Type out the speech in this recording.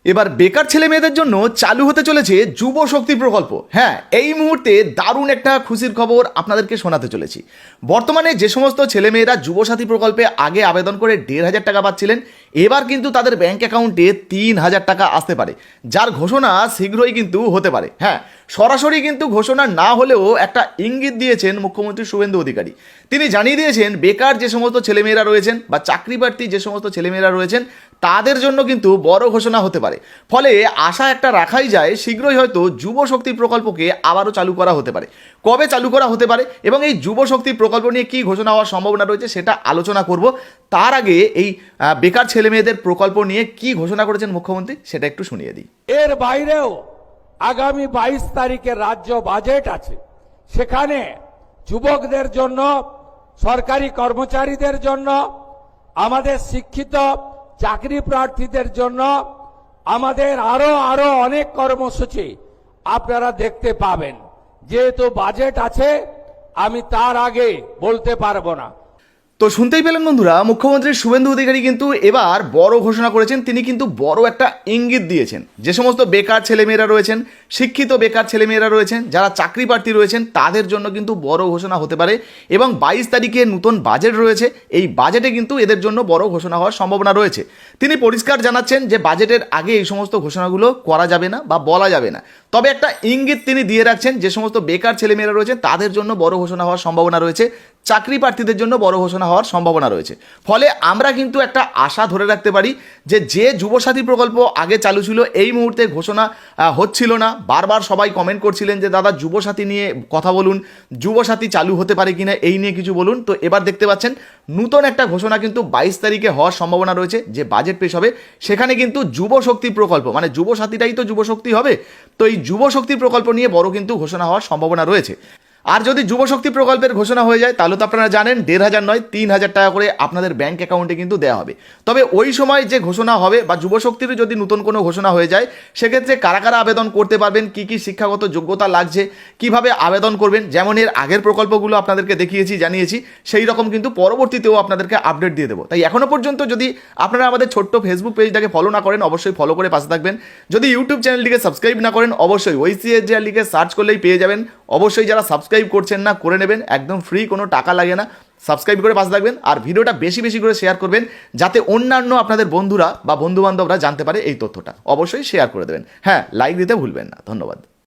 এবার বেকার ছেলে মেয়েদের জন্য চালু হতে চলেছে যুব শক্তি প্রকল্প। হ্যাঁ, এই মুহূর্তে দারুণ একটা খুশির খবর আপনাদেরকে শোনাতে চলেছি। বর্তমানে যে সমস্ত ছেলেমেয়েরা যুবসাথী প্রকল্পে আগে আবেদন করে ১,৫০০ টাকা পাচ্ছিলেন, এবার কিন্তু তাদের ব্যাংক অ্যাকাউন্টে ৩,০০০ টাকা আসতে পারে, যার ঘোষণা শীঘ্রই কিন্তু হতে পারে। হ্যাঁ, সরাসরি কিন্তু ঘোষণা না হলেও একটা ইঙ্গিত দিয়েছেন মুখ্যমন্ত্রী শুভেন্দু অধিকারী। তিনি জানিয়ে দিয়েছেন বেকার যে সমস্ত ছেলেমেয়েরা রয়েছেন বা চাকরি প্রার্থী যে সমস্ত ছেলেমেয়েরা রয়েছেন তাদের জন্য কিন্তু বড় ঘোষণা হতে পারে। ফলে আশা একটা রাখাই যায় শীঘ্রই হয়তো যুব শক্তি প্রকল্পকে আবারও চালু করা হতে পারে। কবে চালু করা হতে পারে এবং এই যুব শক্তি প্রকল্প নিয়ে কী ঘোষণা হওয়ার সম্ভাবনা রয়েছে সেটা আলোচনা করব। তার আগে এই বেকার ছেলেমেয়েদের প্রকল্প নিয়ে কি ঘোষণা করেছেন মুখ্যমন্ত্রী সেটা একটু শুনিয়ে দিই। এর বাইরেও আগামী 22 তারিখে রাজ্য বাজেট আছে, সেখানে যুবকদের জন্য, সরকারি কর্মচারীদের জন্য, আমাদের শিক্ষিত চাকরি প্রার্থীদের জন্য আমাদের আরো অনেক কর্মসূচি আপনারা দেখতে পাবেন। যেহেতু বাজেট আছে, আমি তার আগে বলতে পারবো না। তো শুনতেই পেলেন বন্ধুরা, মুখ্যমন্ত্রী শুভেন্দু অধিকারী কিন্তু এবার বড় ঘোষণা করেছেন। তিনি কিন্তু বড় একটা ইঙ্গিত দিয়েছেন। যে সমস্ত বেকার ছেলেমেয়েরা রয়েছেন, শিক্ষিত বেকার ছেলেমেয়েরা রয়েছেন, যারা চাকরি প্রার্থী রয়েছেন, তাদের জন্য কিন্তু বড় ঘোষণা হতে পারে। এবং 22 তারিখে নতুন বাজেট রয়েছে, এই বাজেটে কিন্তু এদের জন্য বড় ঘোষণা হওয়ার সম্ভাবনা রয়েছে। তিনি পরিষ্কার জানাচ্ছেন যে বাজেটের আগে এই সমস্ত ঘোষণাগুলো করা যাবে না বা বলা যাবে না। তবে একটা ইঙ্গিত তিনি দিয়ে রাখছেন, যে সমস্ত বেকার ছেলেমেয়েরা রয়েছেন তাদের জন্য বড় ঘোষণা হওয়ার সম্ভাবনা রয়েছে, চাকরি প্রার্থীদের জন্য বড় ঘোষণা হওয়ার সম্ভাবনা রয়েছে। ফলে আমরা কিন্তু একটা আশা ধরে রাখতে পারি যে যুবসাথী প্রকল্প আগে চালু ছিল, এই মুহূর্তে ঘোষণা হচ্ছিল না। বারবার সবাই কমেন্ট করছিলেন যে দাদা যুবসাথী নিয়ে কথা বলুন, যুবসাথী চালু হতে পারে কিনা, এই নিয়ে কিছু বলুন। তো এবার দেখতে পাচ্ছেন নতুন একটা ঘোষণা কিন্তু 22 তারিখে হওয়ার সম্ভাবনা রয়েছে। যে বাজেট পেশ হবে সেখানে কিন্তু যুবশক্তি প্রকল্প, মানে যুবসাথীটাই তো যুবশক্তি হবে, তো এই যুবশক্তি প্রকল্প নিয়ে বড় কিন্তু ঘোষণা হওয়ার সম্ভাবনা রয়েছে। আর যদি যুবশক্তি প্রকল্পের ঘোষণা হয়ে যায় তাহলে তো আপনারা জানেন ১,৫০০ নয় ৩,০০০ টাকা করে আপনাদের ব্যাংক অ্যাকাউন্টে কিন্তু দেওয়া হবে। তবে ওই সময় যে ঘোষণা হবে বা যুবশক্তির যদি নতুন কোনো ঘোষণা হয়ে যায়, সেক্ষেত্রে কারা কারা আবেদন করতে পারবেন, কি কি শিক্ষাগত যোগ্যতা লাগছে, কিভাবে আবেদন করবেন, যেমন এর আগের প্রকল্পগুলো আপনাদেরকে দেখিয়েছি, জানিয়েছি, সেই রকম কিন্তু পরবর্তীতেও আপনাদেরকে আপডেট দিয়ে দেবো। তাই এখনও পর্যন্ত যদি আপনারা আমাদের ছোট্ট ফেসবুক পেজটাকে ফলো না করেন, অবশ্যই ফলো করে পাশে থাকবেন। যদি ইউটিউব চ্যানেলটিকে সাবস্ক্রাইব না করেন, অবশ্যই OICSJR লিখে সার্চ করলেই পেয়ে যাবেন। অবশ্যই যারা সাবস্ক্রাইব করছেন না করে নেবেন, একদম ফ্রি, কোনো টাকা লাগে না। সাবস্ক্রাইব করে পাশে থাকবেন আর ভিডিওটা বেশি বেশি করে শেয়ার করবেন, যাতে অন্যান্য আপনাদের বন্ধুরা বা বন্ধুবান্ধবরা জানতে পারে এই তথ্যটা। অবশ্যই শেয়ার করে দেবেন। হ্যাঁ, লাইক দিতে ভুলবেন না। ধন্যবাদ।